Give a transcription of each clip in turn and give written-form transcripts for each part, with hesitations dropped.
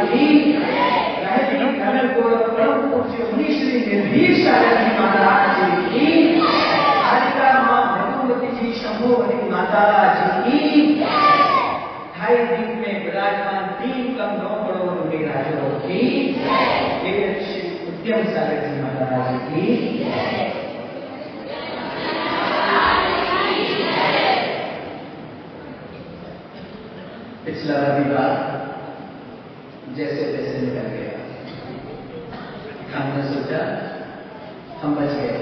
की धर्म को परम पूज्य मुनि श्री निर्भीक शारदा जी महाराज जी की, आदिका मां भगवती जी शंभुवती माता जी की, ढाई दीप में विराजमान 3 कमरों करोड़ राजों की, श्री उद्यम सागर जी महाराज की। पिछला रविवार जैसे तैसे निकल गया, हमने सोचा हम बच गए,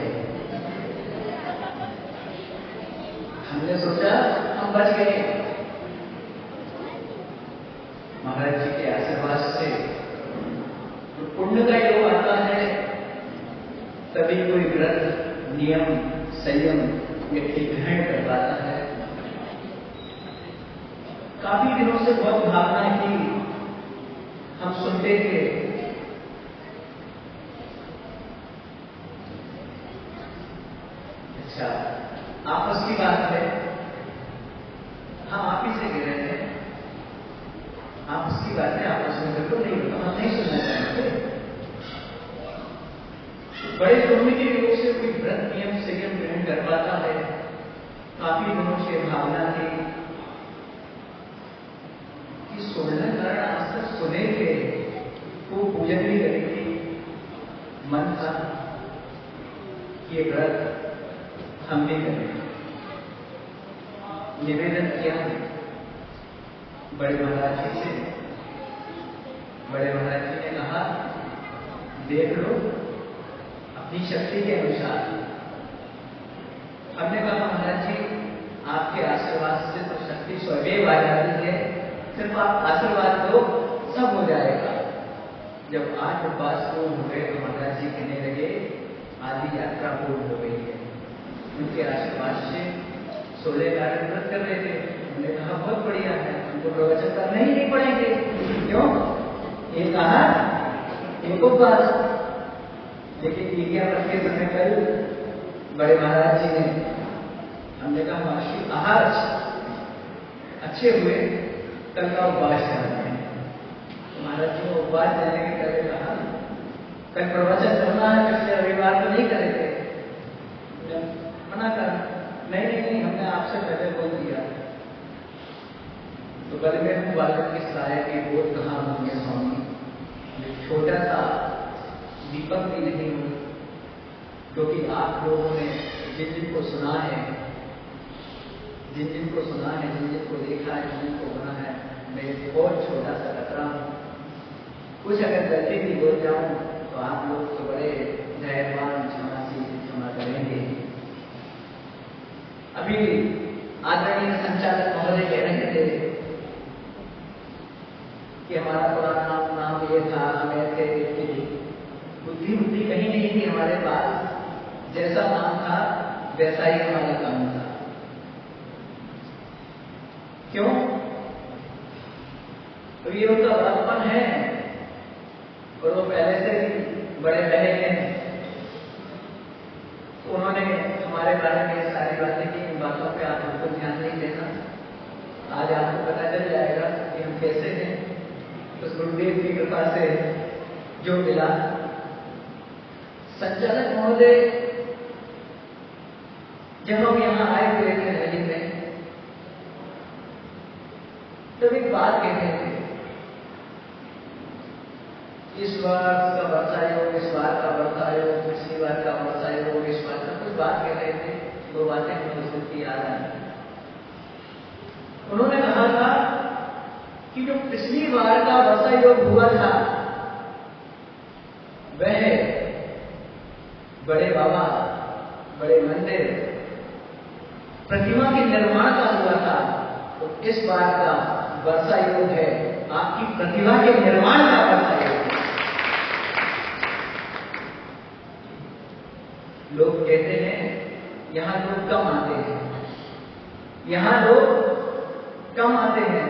हमने सोचा हम बच गए। महाराज जी के आशीर्वाद से तो पुण्य का योग आता है, तभी कोई व्रत नियम संयम व्यक्ति ग्रहण कर पाता है। काफी दिनों से बहुत भावना की, हम सुनते थे अच्छा आपस की बात है, हम आप ही से कह रहे थे, आपस की बातें आपस में बिल्कुल नहीं होता, हम नहीं सुनना चाहते। बड़े पुण्य के योग से कोई व्रत नियम संयम ग्रहण कर पाता है। काफी दिनों से भावना थी कि 16 कारण आज तक सुने थे, वो पूजन भी करी थी, मन था कि ये व्रत हम भी करें। निवेदन किया बड़े महाराज जी से, बड़े महाराज जी ने कहा देख लो अपनी शक्ति के अनुसार। हमने कहा महाराज जी आपके आशीर्वाद से तो शक्ति स्वयं आ जाती है, सिर्फ आप आशीर्वाद दो सब हो जाएगा। जब 8 उपवास पूर्ण हो गए तो महाराज जी कहने लगे आदि यात्रा पूर्ण हो गई है। उनके आशीर्वाद से 16 कार्य व्रत कर रहे थे। हमने कहा बहुत बढ़िया है, हमको प्रवचन करना ही नहीं पड़ेंगे। क्यों? ये कहा एक उपवास, लेकिन क्रिया व्रत के समय कल बड़े महाराज जी ने, हमने कहा महर्षि आहार अच्छे हुए, कल का उपवास करना है। महाराज जी को उपवास जाने के पहले कहा कल प्रवचन करना है, पिछले रविवार को नहीं करेंगे, मना कर। नहीं हमने आपसे पहले बोल दिया। तो कल में बालक की सहाय की बोध कहा होंगे स्वामी, छोटा सा दीपक भी नहीं हो, क्योंकि आप लोगों ने जिन जिनको सुना है, जिन जिनको सुना है, जिन जिनको देखा है, जिन जिनको बना है, मैं बहुत छोटा सा कतरा हूं। कुछ अगर गलती भी बोल जाऊं तो आप लोग तो बड़े धैर्यवान क्षमा करेंगे। अभी आदरणीय संचालक महोदय कह रहे थे कि हमारा पुराना नाम ये था, हमें थे, बुद्धि कहीं नहीं थी हमारे पास, जैसा नाम था वैसा ही हमारा काम था। क्यों? तो ये उनका बड़प्पन है और वो पहले से ही बड़े रहे हैं। उन्होंने हमारे बारे में सारी बातें की, इन बातों पे आप बिल्कुल ध्यान नहीं देना। आज आपको पता चल जाएगा कि हम कैसे हैं। उस गुरुदेव की कृपा से जो मिला। संचालक महोदय जब हम यहाँ आए हुए थे रैली में, तब एक बात कहते थे, इस वर्ष का वर्षा योग, इस बार का वर्षा योग, पिछली बार का वर्षा योग, इस बार का कुछ बात कह रहे थे। दो बातें मुझे की याद आई। उन्होंने कहा था कि जो पिछली बार का वर्षा योग हुआ था वह बड़े बाबा, बड़े मंदिर, प्रतिमा के निर्माण का हुआ था। तो इस बार का वर्षा योग है आपकी प्रतिभा के निर्माण का वर्षा योग। लोग कहते हैं यहां लोग कम आते हैं, यहां लोग कम आते हैं।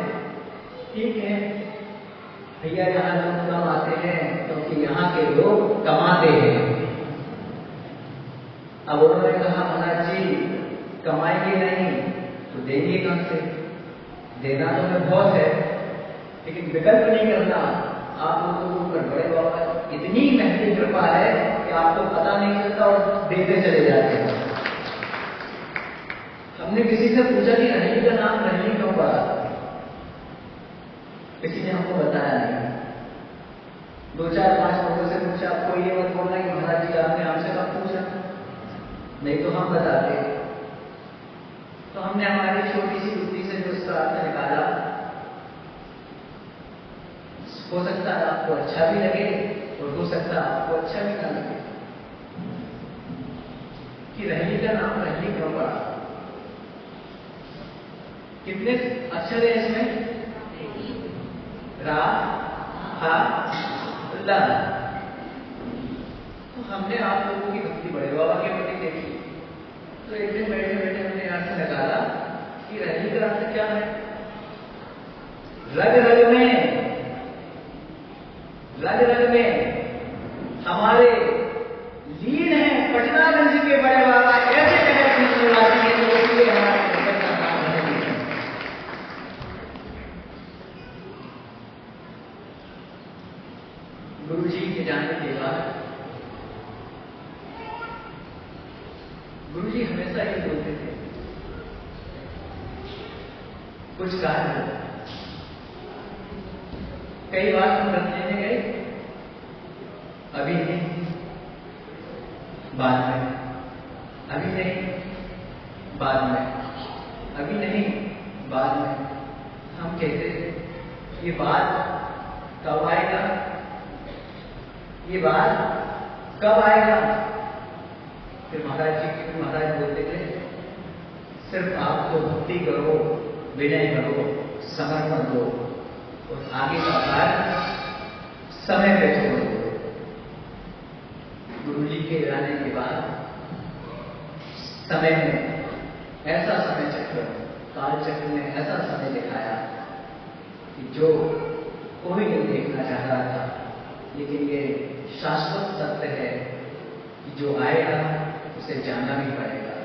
ठीक है भैया, यहां लोग कम आते हैं क्योंकि यहां के लोग कमाते हैं। अब उन्होंने कहा महाराज जी कमाएंगे नहीं तो देंगे कम से। देना तो हमें बहुत है, लेकिन विकल्प नहीं करना। गिरते चले जाते हैं। हमने किसी से पूछा कि रही का नाम रही क्यों पड़ा, किसी ने हमको बताया नहीं। 2-4-5 लोगों से पूछा, आपको ये मत बोलना कि महाराज जी आपने हमसे कब पूछा, नहीं तो हम बताते। तो हमने हमारी छोटी सी बुद्धि से जो उसका अर्थ निकाला, हो सकता है आपको अच्छा भी लगे और हो सकता है आपको अच्छा भी ना लगे कि रही का नाम रही क्यों पड़ा। कितने अक्षर है इसमें? रा, हा, ला। तो हमने आप लोगों की भक्ति बड़े बाबा के प्रति देखी, तो एक दिन बैठे बैठे हमने अर्थ निकाला कि रही का अर्थ क्या है। रग रग में हमारे लीन है पटनागंज के बड़े बाबा, ऐसे जगह पूछने वाले हैं तो इसलिए हमारे भगत का नाम है। गुरु जी के जाने के बाद गुरु जी हमेशा ये बोलते थे, कुछ कार्य कई बार हम रख लेने गए, अभी नहीं बाद में, अभी नहीं बाद में, अभी नहीं बाद में। हम कहते थे ये बात कब आएगा, ये बात कब आएगा। फिर महाराज बोलते थे, सिर्फ आप तो भक्ति करो, विनय करो, समर्पण दो और आगे का कार्य समय पे छोड़ दो। गुरु जी के जाने के बाद समय में ऐसा समय चक्र, काल चक्र ने ऐसा समय दिखाया कि जो कोई नहीं देखना चाह रहा था, लेकिन ये शाश्वत सत्य है कि जो आएगा उसे जाना भी पड़ेगा।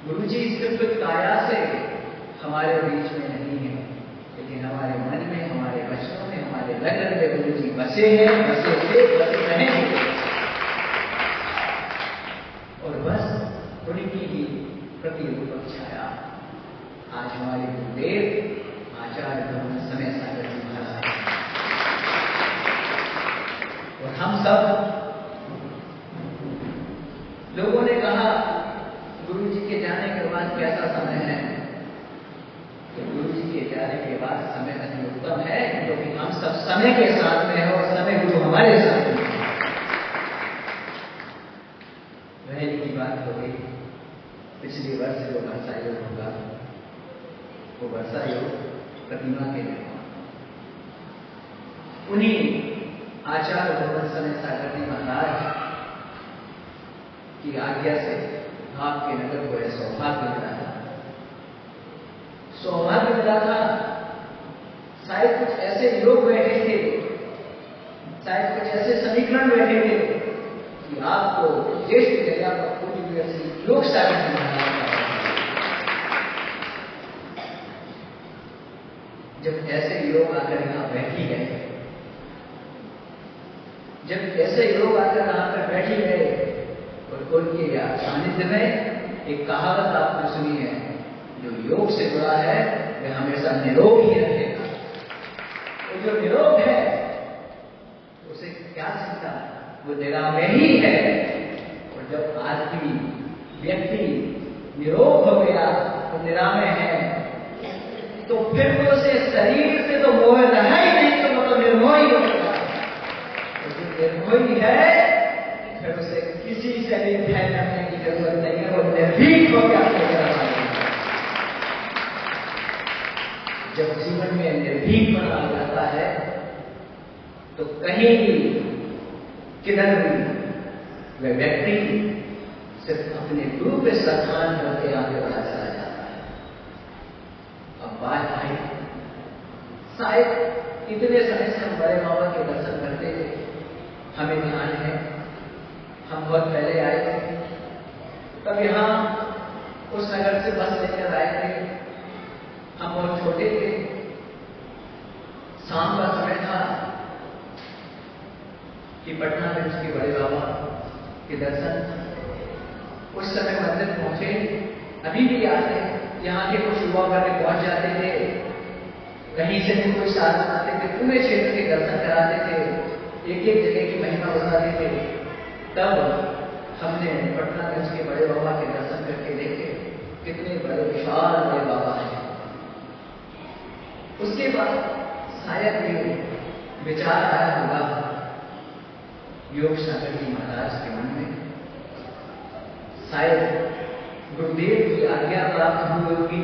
गुरु जी सिर्फ काया से हमारे बीच में नहीं है, लेकिन हमारे मन में, हमारे वचनों में, हमारे लगन में गुरु जी बसे हैं, बसे थे, बसे रहेंगे। और बस उनकी ही प्रतिरूप छाया आज हमारे गुरुदेव आचार्य ब्रह्म समय सागर जी महाराज और हम सब लोगों ने कहा गुरु जी के जाने के बाद कैसा समय है। तो गुरु जी के जाने के बाद समय अति उत्तम है, क्योंकि हम सब समय के साथ में हैं और समय गुरु हमारे साथ में। वह की बात हो गई पिछले वर्ष जो वर्षा योग होगा, वो वर्षा योग प्रतिमा के निर्माण, उन्हीं आचार्य भगवान समय सागर जी महाराज की आज्ञा से आपके नगर को यह सौभाग्य मिला था। सौभाग्य मिला था, शायद कुछ ऐसे लोग बैठे थे, शायद कुछ ऐसे समीकरण बैठे थे कि आपको देश की जगह पर पूरी व्यवस्था योग साबित करना। जब ऐसे लोग आकर यहां बैठ ही गए, जब ऐसे लोग आकर यहां पर बैठ ही गए और उनके सानिध्य में एक कहावत आपने सुनी है, जो योग से जुड़ा है वह हमेशा निरोग ही रहेगा। तो जो निरोग है उसे क्या चिंता, वो निरामय ही है। और जब आदमी व्यक्ति निरोग हो गया तो निरामय है, तो फिर तो उसे शरीर से तो मोह रहा ही नहीं, तो वो तो निर्मोही हो गया। तो जो निर्मोही है फिर उसे किसी से भी भय करने की जरूरत नहीं है, वो निर्भीक हो गया। जब जीवन में निर्भीक बना जाता है तो कहीं भी किधर भी वह व्यक्ति सिर्फ अपने गुरु पे श्रद्धान करके आगे बढ़ा चला जाता है। अब बात आई, शायद इतने समय से हम बड़े बाबा के दर्शन करते थे, हमें ध्यान है हम बहुत पहले आए थे, तब यहाँ उस नगर से बस लेकर आए थे, हम बहुत छोटे थे, शाम का समय था कि पटनागंज के बड़े बाबा के दर्शन उस समय मंदिर पहुंचे, अभी भी याद है, यहाँ के कुछ युवा वर्ग पहुंच जाते थे, कहीं से भी कोई साधन आते थे, पूरे क्षेत्र के दर्शन कराते थे, एक एक जगह की महिमा बताते थे। तब हमने पटनागंज के बड़े बाबा के दर्शन करके देखे, कितने बड़े विशाल बड़े बाबा हैं। उसके बाद शायद ये विचार आया होगा योग सागर जी महाराज के मन में, शायद गुरुदेव की आज्ञा प्राप्त हुई होगी,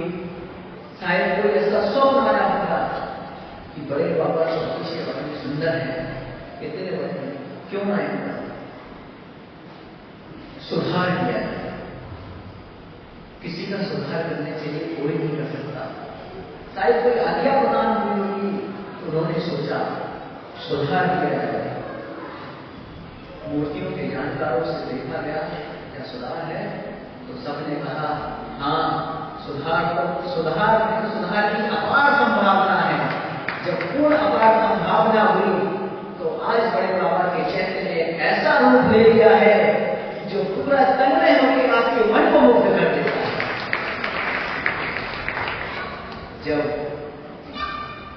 शायद कोई ऐसा स्वप्न आया होगा कि बड़े बाबा तो पीछे बड़े सुंदर हैं, इतने बड़े क्यों आए होगा, सुधार किया है। किसी का सुधार करने के लिए कोई नहीं कर सकता, शायद कोई आज्ञा प्रदान हुई होगी, उन्होंने सोचा सुधार किया जाए। मूर्तियों के जानकारों से देखा गया क्या सुधार है, तो सबने कहा हाँ सुधार की अपार संभावना है। जब पूर्ण अपार संभावना हुई तो आज बड़े बाबा के चैत्य ने ऐसा रूप ले लिया है जो पूरा तन्मय होकर आपके मन को मुक्त कर देता है। जब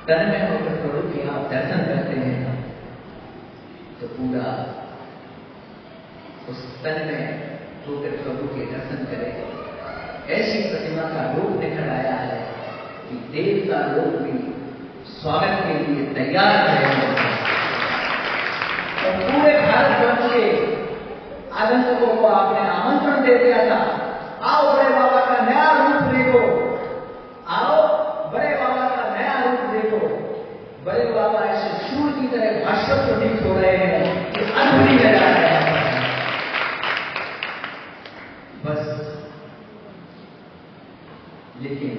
तन्मय होकर प्रभु के आप दर्शन करते हैं तो पूरा उस तन में होकर प्रभु के दर्शन करें। ऐसी प्रतिमा का रूप निकल आया है कि देव का रूप भी स्वागत के लिए तैयार है। और पूरे भारतवर्ष के आगंतुकों को आपने आमंत्रण दे दिया था, आओ बड़े बाबा का नया रूप देखो, आओ बड़े बाबा का नया रूप देखो। बड़े बाबा ऐसे सूर्य की तरह भास्कर प्रतीत हो रहे हैं कि अद्भुत नजारा है। बस लेकिन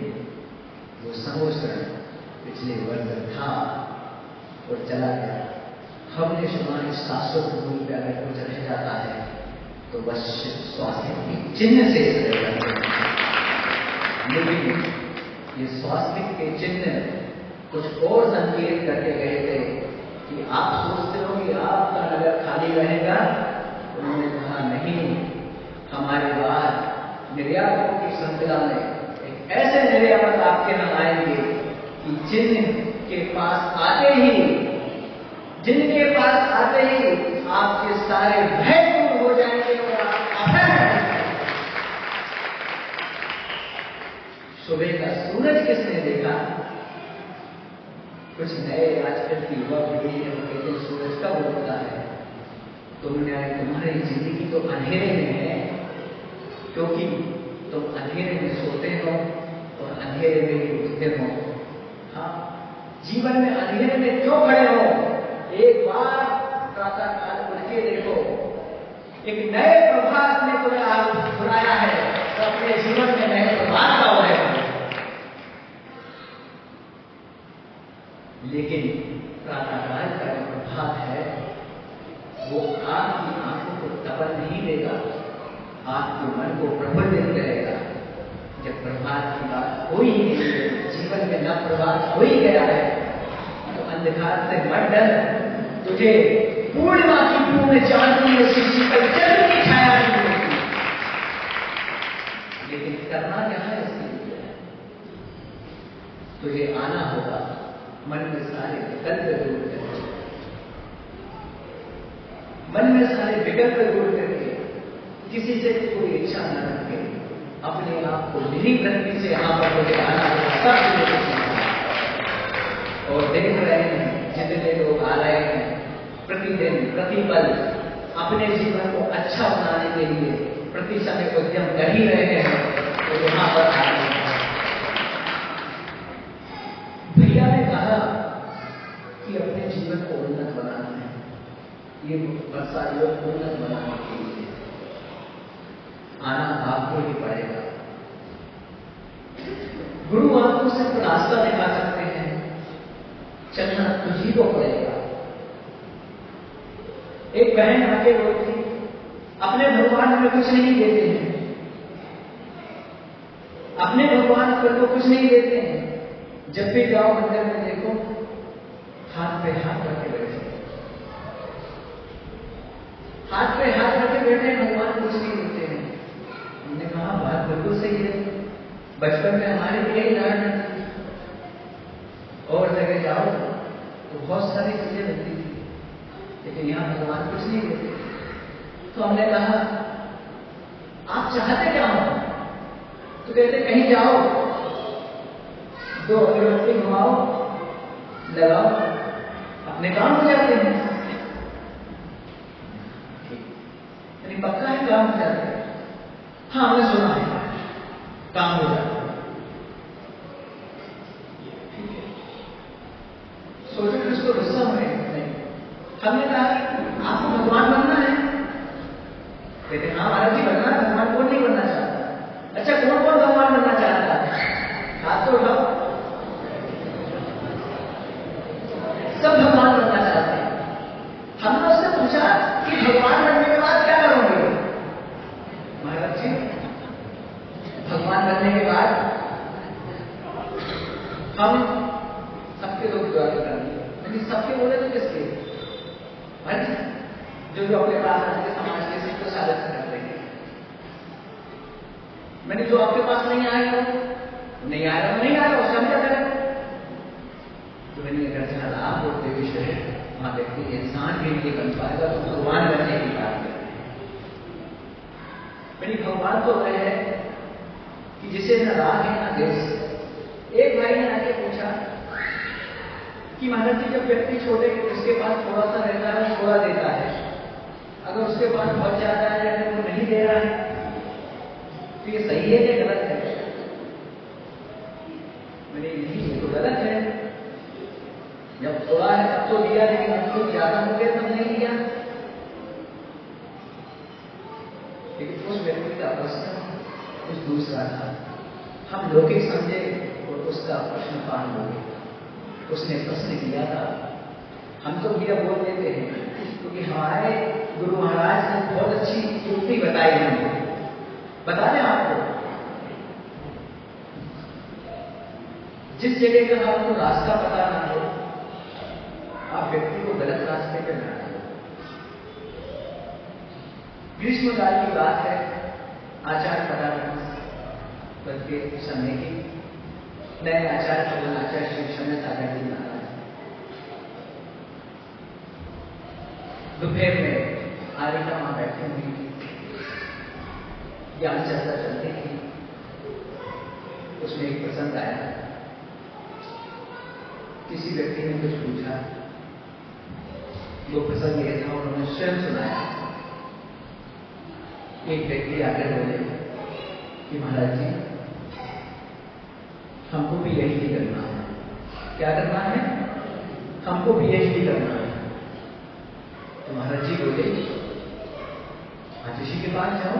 वो समोसरण पिछले वर्ष था और चला गया। हमने सुना इस शाश्वत भूमि पर अगर कुछ रह जाता है तो बस स्वास्थ्य के चिन्ह से रह जाते हैं। लेकिन ये स्वास्थ्य के चिन्ह कुछ और संकेत करके गए थे कि आप सोचते हो कि आपका नगर खाली रहेगा। उन्होंने कहा नहीं, हमारे बाद निर्यातों की श्रृंखला में एक ऐसे निर्यात आपके यहाँ आएंगे कि जिनके पास आते ही आपके सारे भय दूर हो जाएंगे और आप अभय। सुबह का सूरज किसने देखा? कुछ नए आजकल की युवा पीढ़ी है, वो कहते हैं सूरज कब उगता है? तुम्हारी जिंदगी तो अंधेरे में है, क्योंकि तुम अंधेरे में सोते हो और अंधेरे में ही उठते हो। हाँ, जीवन में अंधेरे में क्यों खड़े हो? एक बार प्रातः काल उठ के देखो, एक नए प्रभात ने तुम्हें बुलाया है, तो अपने जीवन में नए प्रभात का उदय करो। लेकिन प्रातः काल का जो प्रभात है वो आपकी आंखों को तपन नहीं देगा, आपके मन को प्रफुल्लित करेगा। जब प्रभात की बात हो ही नहीं, जीवन में न प्रभात हो ही गया है तो अंधकार से मत डर, तुझे पूर्णिमा की पूर्ण चांदनी में शीतल चंद्र की छाया मिलेगी। लेकिन करना क्या है इसके लिए? तुझे आना होगा, मन में सारे विकल्प दूर करके, मन में सारे विकल्प दूर करके, किसी से कोई इच्छा न रखे, अपने आप को निर्वृत्ति से यहां पर मुझे आना होगा। सब और देख रहे हैं जितने लोग आ रहे हैं प्रतिदिन प्रतिपल अपने जीवन को अच्छा बनाने के लिए प्रति समय उद्यम कर ही रहे हैं, तो यहां पर आ रहे हैं। भैया ने कहा कि अपने जीवन को उन्नत बनाना है, ये वर्षा योग उन्नत बनाने के लिए आना आपको ही पड़ेगा। गुरु आपको सिर्फ रास्ता दिखा सकते हैं, चलना तुझी को पड़ेगा। एक बहन आके बोलती, अपने भगवान में कुछ नहीं देते हैं, अपने भगवान पर तो कुछ नहीं देते हैं। जब भी जाओ मंदिर में देखो हाथ पे हाथ रखे बैठे, हाथ पे हाथ रखे बैठे, भगवान कुछ नहीं देते हैं। हमने कहा बात बिल्कुल सही है, बचपन में हमारे भी यही धारणा थी, और जगह जाओ तो बहुत सारी चीजें मिलती थी, लेकिन यहाँ भगवान कुछ नहीं देते। तो हमने कहा आप चाहते क्या हो? तो कहते कहीं जाओ, 2 अगरबत्ती घुमाओ, लगाओ, अपने काम हो जाते हैं। यानी पक्का है काम हो जाते हैं? हाँ, हमने सुना है काम हो जाता है। सोचो कि उसको गुस्सा हुए नहीं। हमने कहा आपको भगवान बनना है? कहते हाँ महाराज जी बनना है। भगवान कौन नहीं बनना चाहता? अच्छा कौन कौन भगवान बनना चाहता है? हाथ तो उठाओ। सब भगवान बनना चाहते हैं। हमने उससे पूछा कि भगवान बनने के बाद क्या करोगे? महाराज जी भगवान बनने के बाद हम सबके लोग दुआ करेंगे। लेकिन सबके बोले तो किसके? जो अपने पास आते समाज के सबको साझा कर देंगे। मैंने जो आपके पास नहीं आएगा नहीं आएगा नहीं आएगा, उसका हम क्या करें? तो मैंने अगर चला आप बोलते विषय वहां देखते इंसान भी नहीं बन पाएगा तो भगवान बनने की बात करते हैं। मेरी भगवान तो वह है कि जिसे न राह है न देश। एक भाई ने आके पूछा कि महाराज जी जब व्यक्ति छोटे उसके पास थोड़ा सा रहता है वो थोड़ा देता है, अगर उसके पास बहुत ज्यादा है अगर वो नहीं दे रहा है तो ये सही है या गलत है? मैंने नहीं ये तो गलत है, जब थोड़ा है तब तो दिया, लेकिन अब तो ज्यादा हो गया तब नहीं दिया। लेकिन उस व्यक्ति का प्रश्न कुछ दूसरा था। हम लौकिक समझे और उसका प्रश्न पान हो गया। उसने प्रश्न किया था, हम तो भैया बोल देते हैं क्योंकि हमारे गुरु महाराज ने बहुत अच्छी युक्ति बताई हमको। बता दें आपको, जिस जगह का आपको रास्ता पता ना हो आप व्यक्ति को गलत रास्ते पर ना डालो। ग्रीष्म काल की बात है, आचार्य पदार्थ के समय की नए आचार्य प्रधान आचार्य श्री शमन आचार्य जी महाराज दोपहर में आरिका मां बैठी हुई थी, ज्ञान चर्चा चलती थी। उसमें एक प्रसंग आया, किसी व्यक्ति ने कुछ पूछा, वो प्रसंग यह था उन्होंने स्वयं सुनाया। एक व्यक्ति आकर बोले कि महाराज जी हमको भी यही करना है। क्या करना है? हमको भी यही करना है। तो महाराज जी बोले आज ऋषि के पास जाओ,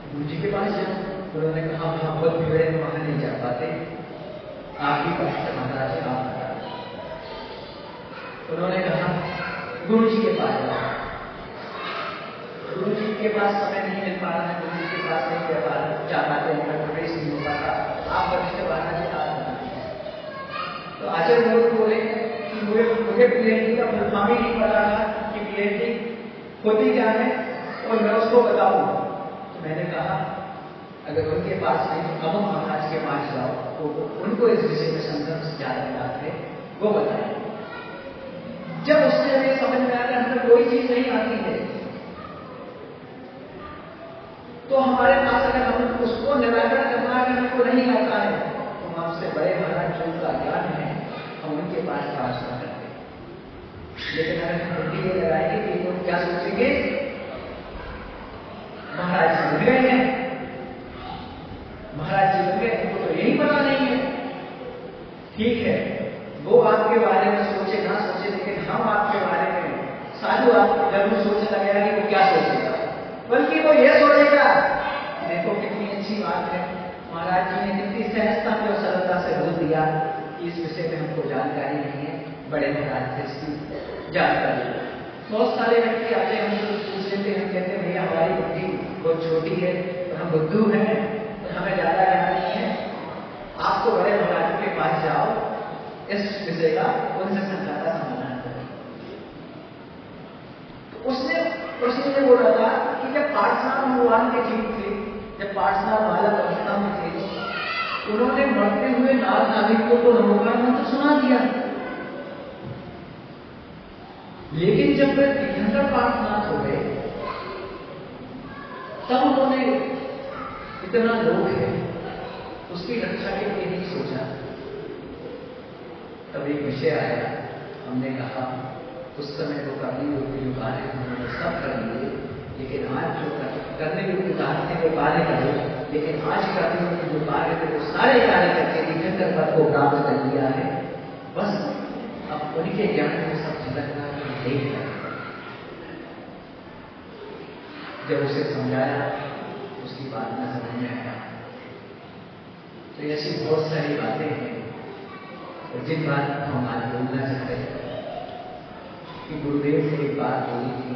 गुरु जी के पास जाओ। उन्होंने कहा वहां बहुत भीड़ है, वहां नहीं जा पाते, आप ही पास महाराज जी आप बता। उन्होंने कहा गुरु जी के पास जाओ। गुरु जी के पास समय नहीं मिल पा रहा है, गुरु जी के पास नहीं जा पाते हैं, प्रवेश नहीं हो पाता, आप वरिष्ठ महाराज जी आप बता। तो आचार्य गुरु बोले कि मुझे पीएचडी का फुलफॉर्म ही नहीं पता था कि पीएचडी होती क्या है और मैं उसको बताऊं। तो मैंने कहा अगर उनके पास नहीं तो अमुक महाराज के पास जाओ, तो उनको इस विषय में संदर्भ से ज्यादा बात है, वो बताएं। जब उससे हमें समझ में आया हमें कोई चीज नहीं आती है तो हमारे पास अगर हम उसको निराकरण करना अगर हमको नहीं आता है तो हमसे बड़े महाराज जो उनका ज्ञान है हम उनके पास प्रार्थना करते हैं। लेकिन अगर हम बुद्धि ये लगाएंगे कि वो क्या सोचेंगे, महाराज जी बन गए हैं, महाराज जी बन गए, उनको तो यही पता नहीं है। ठीक है, वो आपके बारे में सोचे ना सोचे, लेकिन हम आपके बारे में साधु आप जरूर सोचने लगेगा कि वो क्या सोचेगा, बल्कि वो ये सोचेगा देखो कितनी अच्छी बात है, महाराज जी ने कितनी सहजता और सरलता से बोल दिया कि इस विषय में हमको जानकारी नहीं है, बड़े महाराज से इसकी जानकारी। बहुत सारे व्यक्ति आते हैं हमसे पूछ लेते हैं, कहते हैं भैया हमारी बुद्धि बहुत छोटी है तो हम बुद्धू हैं तो हमें ज्यादा ज्ञान नहीं है, आपको बड़े महाराज के पास जाओ, इस विषय का उनसे समझाता समाधान करें। तो उसने ये बोला था कि जब पाठशाला भगवान के जीव थे, जब पाठशाला बालक अवस्था में थे, उन्होंने मरते हुए नाग नागिन को तो नमोकार मंत्र सुना दिया, लेकिन जब वे तीर्थंकर पाठनाथ हो गए तब उन्होंने इतना लोग है उसकी रक्षा के लिए नहीं सोचा। तब एक विषय आया, हमने कहा उस समय तो करने योग्य जो कार्य उन्होंने सब कर लिए, लेकिन आज जो करने योग्य कार्य थे वो कार्य करे, लेकिन आज करने योग्य जो कार्य थे वो सारे कार्य करके तीर्थंकर पद को प्राप्त कर लिया है। बस अब उनके ज्ञान में सब झलकना देख रहे। जब उसे समझाया उसकी बात में समझ में आया। तो ऐसी बहुत सारी बातें हैं और जिन बात हम आज बोलना चाहते हैं कि गुरुदेव से एक बात बोली थी,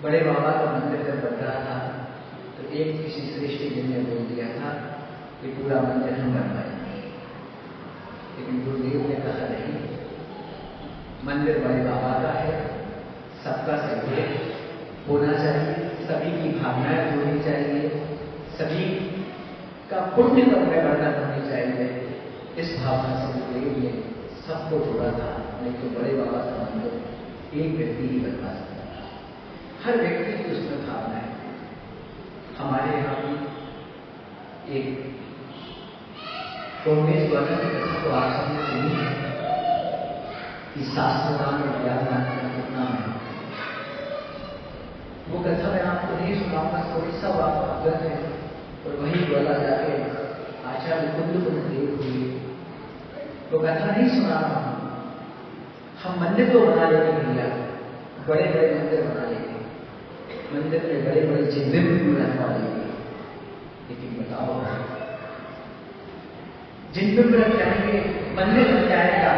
बड़े बाबा का मंदिर जब बन रहा था तो एक किसी श्रेष्ठ जी ने बोल दिया था कि पूरा मंदिर हम बनवाएंगे, लेकिन गुरुदेव ने कहा नहीं, मंदिर बड़े बाबा का है, सबका सहयोग होना चाहिए, सभी की भावनाएं होनी चाहिए, सभी का पुण्य में वर्णन होनी चाहिए। इस भावना से गुरुदेव ने सबको जोड़ा था, नहीं तो बड़े बाबा का मंदिर एक व्यक्ति ही बनवा सकता था। हर व्यक्ति की उसमें भावना है। हमारे यहाँ भी एक कांग्रेस वाला की कथा तो आप सबने सुनी है कि शास्त्रदान और ज्ञानदान का कितना है। वो कथा मैं आपको नहीं सुनाऊंगा, थोड़ी सब आप अवगत है। और वही बोला जाके आचार्य कुंद देव हुए तो कथा नहीं सुना रहा हूं। हम मंदिर तो बना लेंगे भैया, बड़े बड़े मंदिर बना लेंगे, मंदिर में बड़े बड़े चिन्ह भी रखवा लेंगे, लेकिन बताओ जिन पे रख जाएंगे मंदिर बन जाएगा,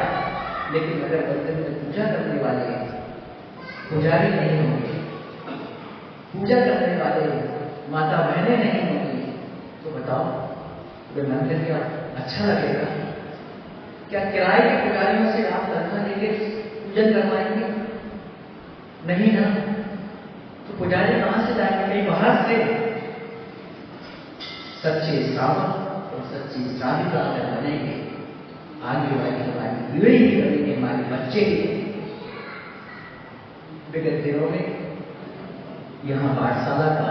लेकिन अगर मंदिर में पूजा करने वाले पुजारी नहीं होंगे, पूजा करने वाले माता बहनें नहीं होंगी, तो बताओ वे मंदिर क्या अच्छा लगेगा? क्या किराए के पुजारियों से आप तनख्वाह लेके पूजन करवाएंगे? नहीं ना। तो पुजारी कहां से जाएंगे? कहीं बाहर से। सच्चे श्रावक और सच्ची श्राविका अगर बनेंगे, आगे वाली हमारी पीढ़ी ही बनेंगे, हमारे बच्चे ही। विगत दिनों में यहाँ पाठशाला का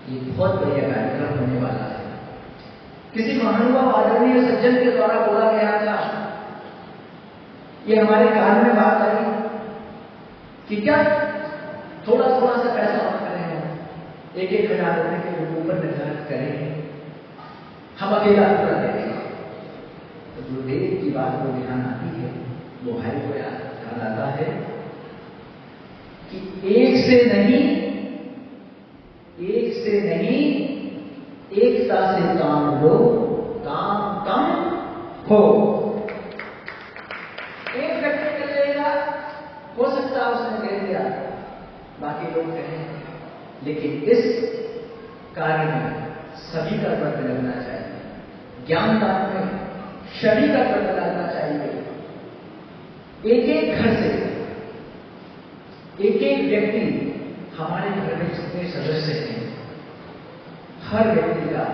ये बहुत बढ़िया कार्यक्रम होने वाला है। किसी महानुभाव आदरणीय सज्जन के द्वारा बोला गया था, ये हमारे कान में बात आई कि क्या थोड़ा थोड़ा सा पैसा हम करें, 1,000 रुपए के ऊपर निर्धारित करें, हम अकेला पूरा देंगे। तो गुरुदेव की बात को ध्यान आती है, वो भाई को ध्यान आता है कि एक से नहीं एकता से काम लो, काम कम हो। एक व्यक्ति कर लेगा, हो सकता है उसने दे दिया, बाकी लोग कहें, लेकिन इस कार्य में सभी का कर्म लगना चाहिए, ज्ञानदान में सभी का कर्म लगना चाहिए। एक एक घर से एक एक व्यक्ति, हमारे घर में जितने सदस्य हैं, हर व्यक्ति का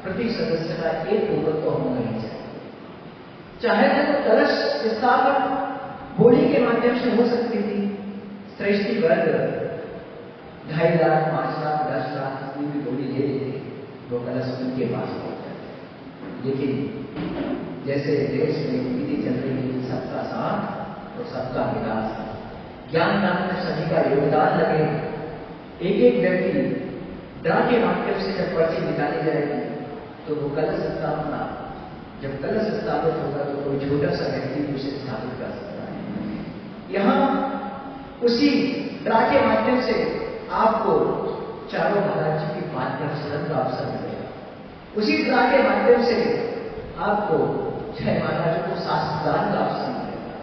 प्रति सदस्य का एक पूर्वत्व होना ही चाहिए। चाहे तो कलश स्थापन होली के माध्यम से हो सकती थी, श्रेष्ठी वर्ग 2.5 लाख 5 लाख 10 लाख जितनी भी होली ले लेते, वो कलश उनके पास पहुंच जाते। लेकिन जैसे देश में नीति चल रही है, सबका साथ और सबका विकास, ज्ञान दान में सभी का योगदान लगे। एक एक व्यक्ति ड्रा के माध्यम से जब पर्ची निकाली जाएगी तो वो कलश स्थापना, जब कलश स्थापित होगा तो कोई छोटा सा व्यक्ति उसे स्थापित कर सकता है। यहाँ उसी ड्रा के माध्यम से आपको चारों महाराज जी की बात प्रचलन का अवसर मिलेगा। उसी ड्रा के माध्यम से आपको 6 महाराजों को शास्त्रदान का अवसर मिलेगा।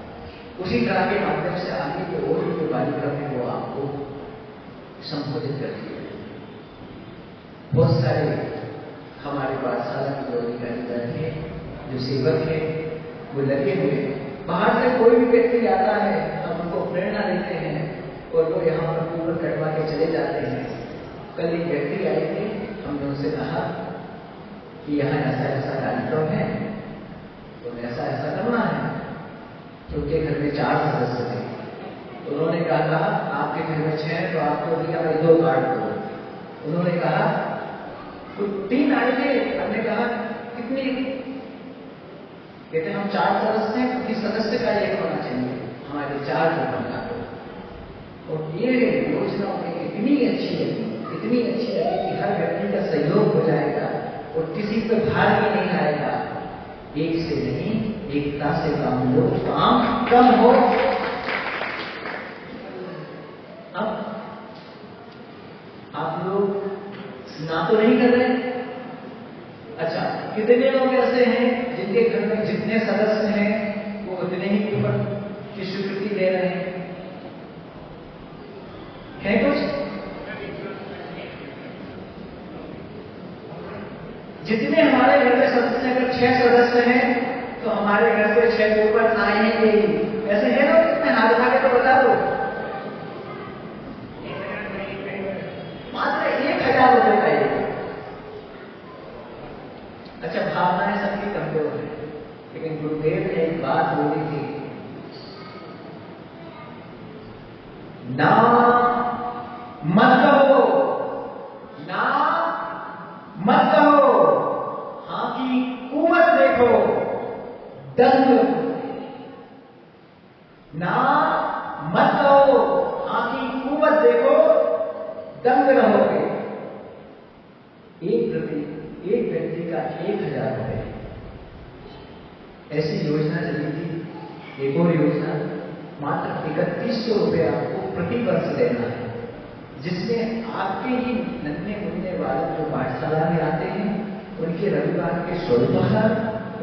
उसी ड्रा के माध्यम से आगे के और जो कार्यक्रम है वो आपको संबोधित कर दिया। बहुत सारे हमारे पाठशाला के जो अधिकारी बैठे, जो सेवक है, वो लगे हुए। बाहर से कोई भी व्यक्ति आता है, हम उनको प्रेरणा देते हैं और वो यहाँ पर ऊपर कटवा के चले जाते हैं। कल एक व्यक्ति आए थे, हमने उनसे कहा कि यहाँ ऐसा ऐसा कार्यक्रम है, तो ऐसा ऐसा करना है। तो उनके घर में 4 सदस्य थे। तो उन्होंने कहा आपके घर में 6 तो आपको दिया भाई 2 कार्ड दो। उन्होंने कहा कुछ 3 आए थे, हमने कहा कितनी? कहते हम 4 सदस्य हैं, प्रति सदस्य का 1 होना चाहिए, हमारे 4 जो बना दो। और ये योजना इतनी अच्छी है, इतनी अच्छी है कि हर व्यक्ति का सहयोग हो जाएगा और किसी पर भार भी नहीं आएगा। एक से नहीं, एकता से काम लो, काम कम हो। अब आप लोग ना तो नहीं कर रहे। अच्छा, कितने लोग ऐसे हैं जिनके घर में जितने सदस्य हैं वो उतने ही ऊपर की स्वीकृति दे रहे हैं? है कुछ? जितने हमारे घर में सदस्य, अगर 6 सदस्य हैं तो हमारे घर से 6 के ऊपर आएंगे ही। ऐसे है लोग? कितने हाथ उठा के तो बता दो। मात्र 1000 रुपए का एक। अच्छा, भावनाएं सबकी कमजोर है, लेकिन गुरुदेव ने एक बात बोली थी, ना मत कहो, ना मत कहो, हां की कुवत देखो, दंग। ना मत कहो, हां की कुवत देखो, दंग रहोगे। एक व्यक्ति का 1000 रुपए। ऐसी योजना चली थी। एक और योजना, मात्र 3100 रुपए आपको प्रति वर्ष देना है, जिसमें आपके ही नन्हे मुन्ने बालक जो पाठशाला में आते हैं उनके रविवार के स्वरूपहार,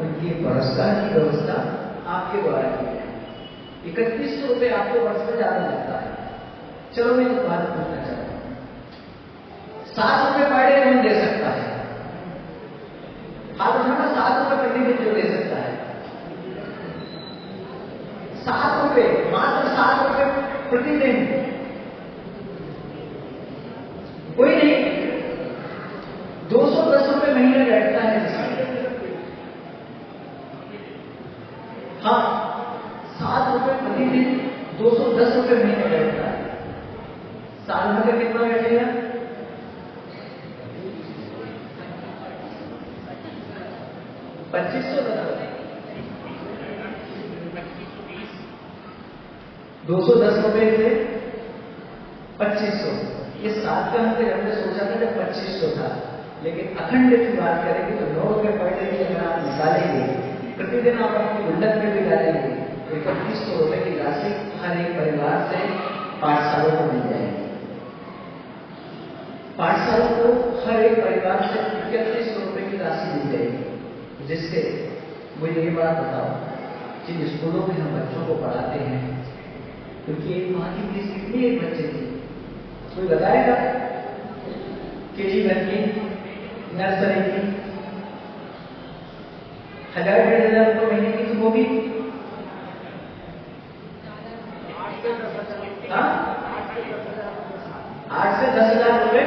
उनके पुरस्कार की व्यवस्था आपके द्वारा की जाए। 3100 रुपए आपको वर्ष में ज्यादा लगता है। चलो मैं एक बात पूछना चाहता हूं, 7 रुपए पर डे कौन दे सकता है? हाथ उठाना। 7 रुपए प्रतिदिन जो दे सकता है? 7 रुपए, मात्र 7 रुपए प्रतिदिन। कोई नहीं। 210 रुपए महीने बैठता है जिसमें। हाँ, 7 रुपए प्रतिदिन, 210 रुपए महीने बैठता है। साल भर का कितना बैठेगा? 2500 बता। 210 रुपए से 2500। ये 7 का हमने हमने सोचा था जब 2500 था, लेकिन अखंड की बात करेंगे तो 9 रुपए पर डे की अगर आप निकालेंगे, प्रतिदिन आप अपनी गुल्लक में भी डालेंगे तो 3100 रुपए की राशि हर एक परिवार से पाठशालों को मिल जाएगी। पाठशालों को हर एक परिवार से 3100 रुपए की राशि मिल जाएगी, जिससे मुझे ये बात बताओ, जिन स्कूलों में हम बच्चों को पढ़ाते हैं, क्योंकि एक माह की फीस कितनी एक बच्चे की? कोई बताएगा? केजी 1 की, नर्सरी की 1000-1500 रुपए महीने की तो होगी। 8 से 10,000 रुपए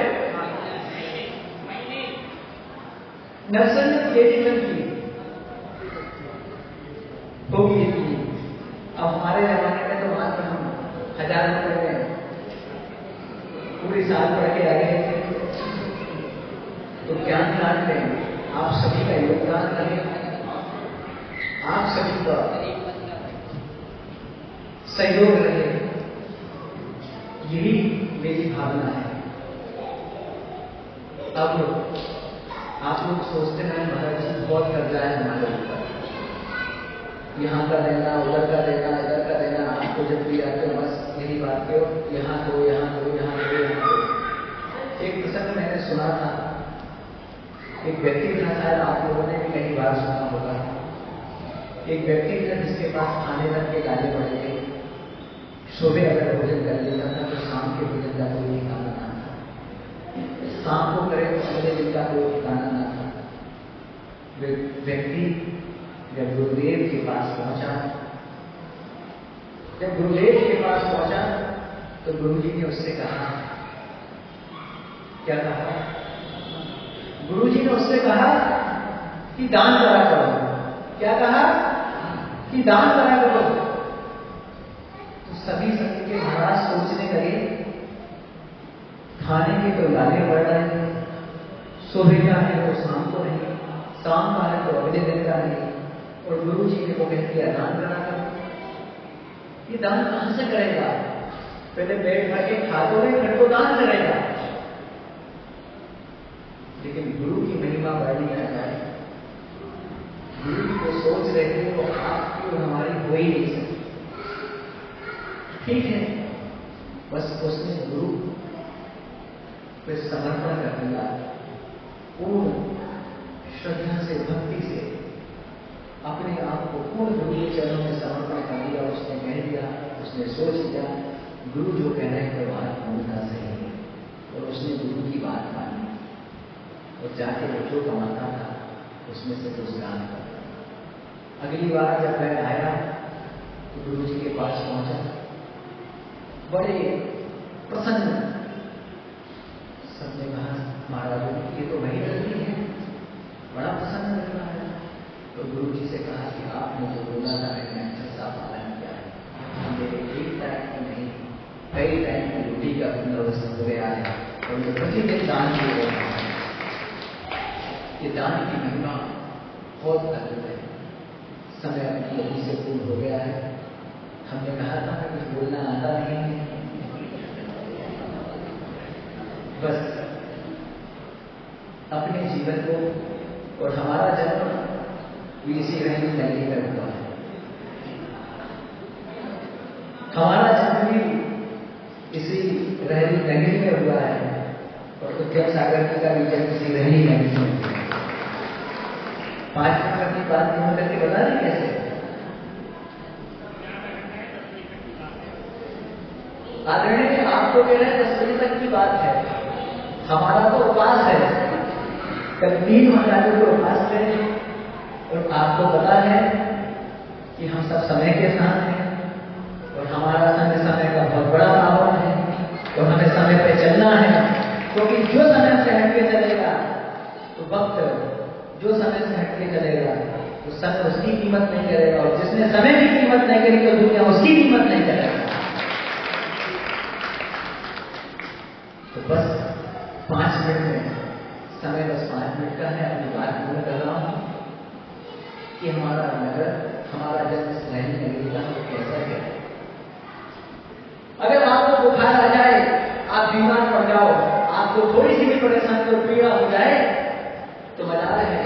नर्सरी में केजी 1 की होगी इतनी। अब हमारे जमाने में तो मात्र हम 1000 रुपए में पूरी साल पढ़ के आ गए थे। तो ज्ञान दान में आप सभी का योगदान रहे, आप सभी का सहयोग रहे, यही मेरी भावना है। अब आप लोग सोचते हैं महाराज जी बहुत कर्जा है हमारे ऊपर, यहाँ का देना, उधर का देना, इधर का देना। आपको जब भी आते हो बस यही बात करो, यहाँ दो, यहाँ दो, यहाँ दो, यहाँ दो। एक प्रसंग मैंने सुना था, एक व्यक्ति था, शायद आप लोगों ने भी कई बार सुना होगा। एक व्यक्ति था जिसके पास खाने तक के गाले पड़े थे। सुबह अगर भोजन कर लेता था तो शाम के भोजन का कोई ठिकाना ना था, शाम को करे तो अगले दिन का कोई ठिकाना ना था। व्यक्ति जब गुरुदेव के पास पहुंचा जब गुरुदेव के पास पहुंचा तो गुरुजी ने उससे कहा, क्या कहा? गुरुजी ने उससे कहा कि दान करा करो। क्या कहा? कि दान करा करो। तो सभी संत के महाराज सोचने लगे, खाने के तो लाले पड़ रहे हैं, सुबह का है तो शाम को नहीं, शाम का है तो अगले दिन का नहीं, और गुरु जी ने वो कह दिया दान करा करो। ये दान कहां से करेगा? पहले पेट भर के खा तो नहीं, फिर तो दान करेगा। लेकिन गुरु की महिमा बढ़ी ना जाए। गुरु जी को सोच रहे थे वो आपकी और हमारी हो ही नहीं सकती। ठीक है, बस उसने गुरु पे समर्पण कर दिया, पूर्ण श्रद्धा से, भक्ति से अपने आप को पूर्ण गुरु के चरणों में समर्पण कर दिया। उसने कह दिया, उसने सोच लिया गुरु जो कह रहे हैं बात पूर्णता सही है, और उसने गुरु की बात मानी और जाके वो जो कमाता था उसमें से कुछ दान कर। अगली बार जब मैं आया तो गुरु जी के पास पहुंचा, बड़े प्रसन्न। सबने कहा महाराज ये तो वही लड़की है, बड़ा प्रसन्न लग रहा है। तो गुरु जी से कहा कि आपने जो बोला था मैंने अच्छा पालन किया है। मेरे एक टाइम की नहीं, कई टाइम की रोटी का बंदोबस्त हो गया है, और मैं प्रतिदिन दान किए रहा हूं। ये दान की महिमा बहुत अद्भुत है। समय अपनी गति से पूर्ण हो गया है। हमने कहा था कि कुछ बोलना आता नहीं है, बस अपने जीवन को, और हमारा जन्म भी इसी रहनी नगरी में हुआ है। हमारा जन्म भी इसी रहनी नगरी में हुआ है, और उद्यम सागर जी का भी जन्म इसी रहनी नगरी में हुआ है। 5 मिनट अपनी बात पूर्ण करके बता दें कैसे? आदरणीय आपको कह रहे हैं 10 बजे तक की बात है, हमारा तो उपवास है। कल 3 महाराजों के उपवास थे, और आपको पता है कि हम सब समय के साथ हैं, और हमारा समय का बहुत बड़ा पावन है, और हमें समय पे चलना है। क्योंकि जो समय से हटके चलेगा तो वक्त, जो समय से हटके चलेगा तो समय उसकी कीमत नहीं करेगा, और जिसने समय की कीमत नहीं करी तो दुनिया उसकी कीमत नहीं करेगा। तो बस 5 मिनट में, समय बस 5 मिनट का है, अपनी बात पूर्ण कर रहा हूं कि हमारा नगर, हमारा जन्म रहनी नगरी का कैसा है। अगर आपको बुखार आ जाए, आप बीमार पड़ जाओ, आपको थोड़ी सी भी परेशानी और पीड़ा हो जाए तो मजा है।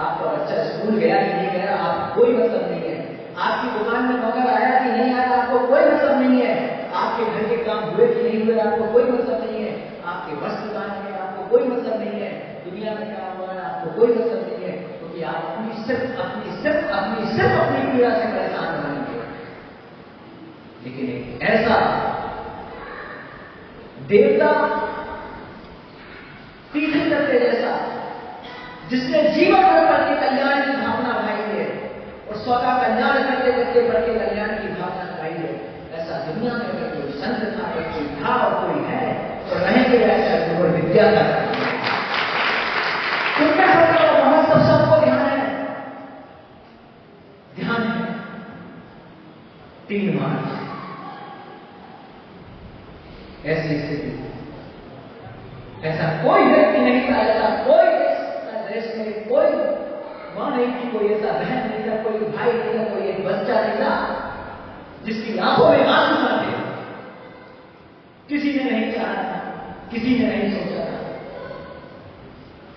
आपका बच्चा स्कूल गया कि नहीं गया आपको कोई मतलब नहीं है। आपकी दुकान में नौकर आया कि नहीं आया आपको कोई मतलब नहीं है। आपके घर के काम हुए कि नहीं हुए आपको कोई मतलब नहीं है। आपके वस्त्र दुकान में आपको कोई मतलब नहीं है। दुनिया में क्या हुआ है आपको कोई मतलब नहीं है, क्योंकि आप सिर्फ अपनी पीड़ा से परेशान रहेंगे। लेकिन एक ऐसा देवता तीर्थंकर के जैसा, जिसने जीवन भर पर के कल्याण की भावना भाई है, और स्वतः कल्याण करते करते पर के कल्याण की भावना भाई है, ऐसा दुनिया में अगर कोई संत था, अगर कोई था और कोई है तो रहेंगे ऐसा गुरु विद्या का। कितना सबका महोत्सव सबको ध्यान है, ध्यान है। 3 मार्च ऐसी स्थिति, ऐसा कोई व्यक्ति नहीं था, ऐसा कोई देश में कोई मां नहीं थी, कोई ऐसा बहन नहीं था, कोई भाई नहीं था, कोई एक बच्चा नहीं था जिसकी आंखों में आंसू ना थे। किसी ने नहीं चाहा था, किसी ने नहीं सोचा था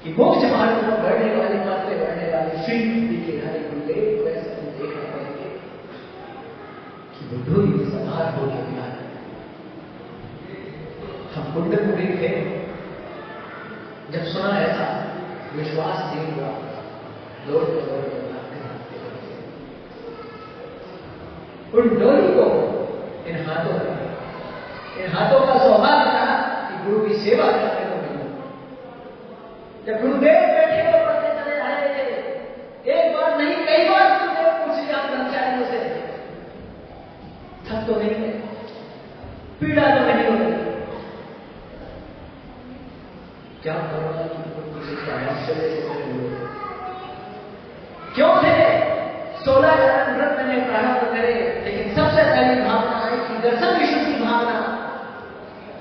कि मोक्ष मार्ग पर बढ़ने वाली, मात्र बढ़ने वाली श्री के हरे गुरुदेव को ऐसा देखना पड़ेगा कि बुद्धू ही सवार हो गया। हम कुंडलपुरी थे, जब सुना ऐसा विश्वास नहीं हुआ, दौड़ते उन डोली को इन हाथों का सौभाग्य था कि गुरु की सेवा करने को मिला। जब गुरुदेव बैठे तो पढ़ते चले आ रहे थे, एक बार नहीं कई बार गुरुदेव पूछ लिया कर्मचारियों से, थक तो पीड़ा तो नहीं होती। क्या करोगा क्यों थे 16 जन्म व्रत मैंने प्रारंभ करे, लेकिन सबसे पहली भावना आई कि दर्शन विशुद्धि भावना,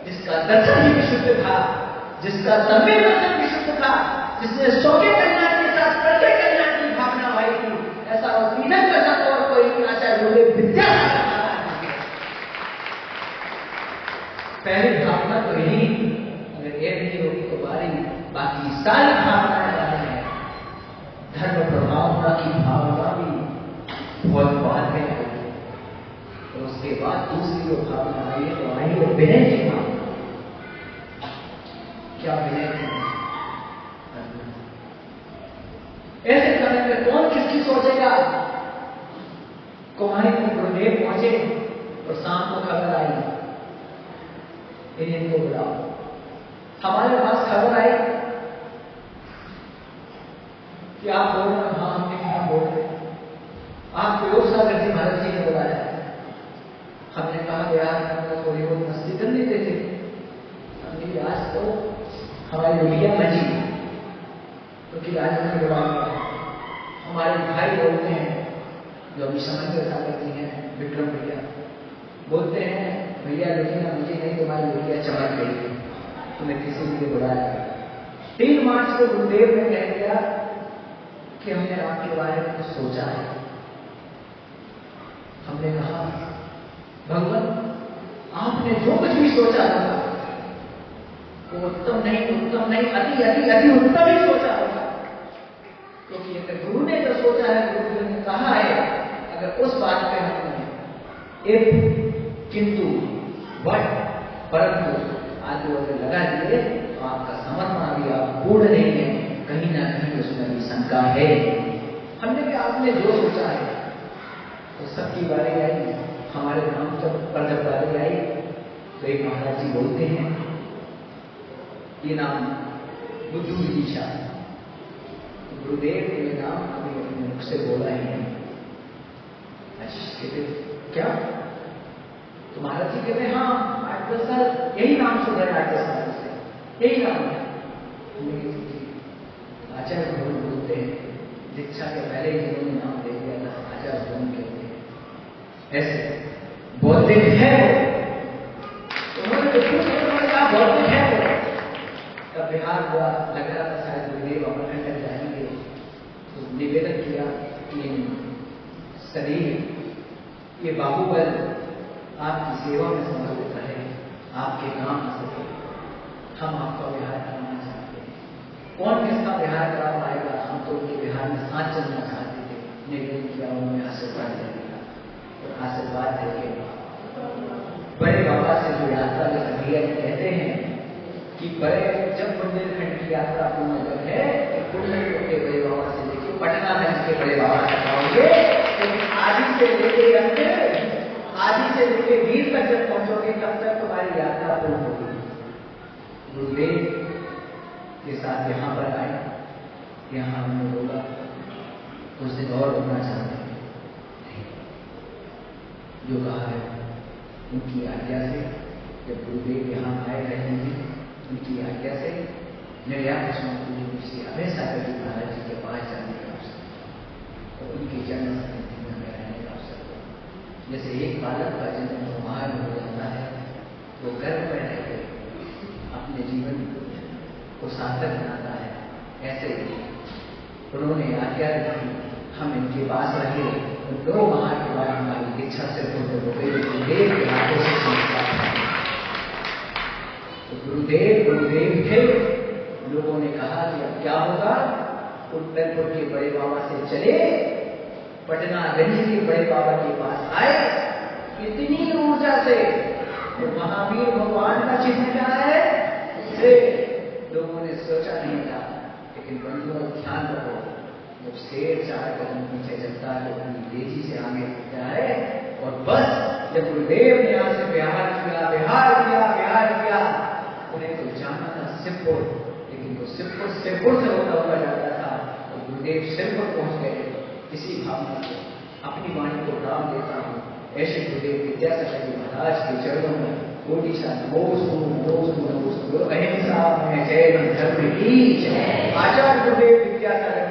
जिसका दर्शन ही विशुद्ध था, जिसका तन्मय दर्शन विशुद्ध था, जिसने सौके कल्याण के साथ प्रत्यय कल्याण की भावना आई थी, ऐसा वो तीनक का सब और कोई नहीं। आचार्य विद्या पहली भावना तो यही, अगर ये नहीं होगी तो बाकी सारी भावनाएं वाले हैं। धर्म प्रभावना की भावना भी बहुत बाद में आई, और उसके बाद दूसरी जो भावना आई है तो आई वो विनय की भावना। क्या विनय की? ऐसे समय में कौन किसकी सोचेगा? कुमारी को गुरुदेव पहुंचे और शाम को खबर आई, इनको बुलाओ। हमारे पास खबर आई कि आप बोल रहे, हाँ हमने कहा बोल रहे, आप प्रयोग सागर जी महाराज जी ने बुलाया। हमने कहा यार हमने थोड़ी बहुत मस्ती कर लेते थे, हमने आज तो हमारी रुपया बची, क्योंकि आज हमें बुलाया। हमारे भाई बोलते हैं, जो अभी समझ सागर जी हैं, विक्रम भैया बोलते हैं, भैया लुटिया मुझे नहीं, तुम्हारी लुटिया चमक गई, तुम्हें किसी ने बुलाया। 3 मार्च को गुरुदेव ने कह दिया कि हमने आपके बारे में कुछ सोचा है। हमने कहा भगवान आपने जो कुछ भी सोचा होगा वो उत्तम नहीं अति अति अति उत्तम ही सोचा होगा, क्योंकि अगर गुरु ने जो सोचा है, गुरु ने कहा है, अगर उस बात पे हमने एक किंतु बट परंतु आदि अगर लगा दिए तो आपका समर्पण भी आप पूर्ण नहीं है, कहीं ना कहीं उसमें भी शंका है। हमने भी आपने जो सोचा है तो सबकी बारी आई, हमारे नाम पर जब बारी आई तो एक महाराज जी बोलते हैं, ये नाम बुद्धू विदिशा, गुरुदेव ने ये नाम अभी अपने मुख से बोला ही नहीं। अच्छा क्या? तो महाराज जी कहते हैं हाँ 8-10 साल यही नाम सुन रहे, 8-10 साल से यही नाम है। आचार्य भवन बोलते हैं, दीक्षा के पहले ही जिन्होंने नाम दे दिया था आचार्य भवन कहते हैं। ऐसे बौद्धिक है वो, उन्होंने जो कहा बौद्धिक है वो। तब बिहार हुआ, लग रहा था शायद गुरुदेव अमरकंटक जाएंगे, तो निवेदन किया कि शरीर ये बाहुबल आपकी सेवा में समर्पित रहे, आपके काम आ सके, हम आपका विहार कराना चाहते हैं। कौन किसका विहार करा पाएगा? हम तो उनके विहार में साथ चलना चाहते थे। निवेदन किया, उन्होंने आशीर्वाद दे दिया, और आशीर्वाद देके बड़े बाबा से जो यात्रा लिया कहते हैं कि बड़े जब बुंदेलखंड की यात्रा पूर्ण जब है, बुंदेलखंड के बड़े बाबा से लेके पटना गंज के बड़े बाबा तक आओगे, तो आदि से वीर तक जब पहुंचोगे तब तक तुम्हारी यात्रा पूर्ण होगी। गुरुदेव के साथ यहाँ पर आए, यहाँ हमने बोला कुछ दिन और रुकना चाहते हैं, जो कहा है उनकी आज्ञा से, जब गुरुदेव यहाँ आए रहेंगे उनकी आज्ञा से निर्यात से हमेशा कभी महाराज जी के पास जाने का अवसर और उनकी जन्म समिति में रहने का अवसर। जैसे एक बालक का जन्म वहां हो जाता है, वो गर्भ में रहकर अपने जीवन को सार्थक बनाता है, ऐसे ही उन्होंने आज्ञा रखी हम इनके पास रहे। 2 माह के बाद हमारी इच्छा से पूर्ण हो गई, गुरुदेव के हाथों से संस्कार। तो गुरुदेव थे। लोगों ने कहा कि अब क्या होगा? उत्तरपुर के बड़े बाबा से चले, पटना गंज के बड़े बाबा के पास आए, इतनी ऊर्जा से। तो महावीर भगवान का चिन्ह क्या है? से लोगों ने सोचा नहीं था, लेकिन बंधुओं ध्यान रखो, जब शेर 4 कदम पीछे चलता है तो अपनी तेजी से आगे बढ़ता है। और बस जब गुरुदेव ने यहाँ से बिहार किया, उन्हें तो जाना था सिरपुर, लेकिन वो सिरपुर से होता हुआ जाता था, और गुरुदेव सिरपुर पहुंच गए। इसी भावना से अपनी वाणी को राम देता हूँ। ऐसे गुरुदेव विद्यासागर जी महाराज के चरणों में ओडिशा नमोस्तु नमोस्तु नमोस्तु। अहिंसा में जय, धर्म की जय। आचार्य गुरुदेव विद्यासागर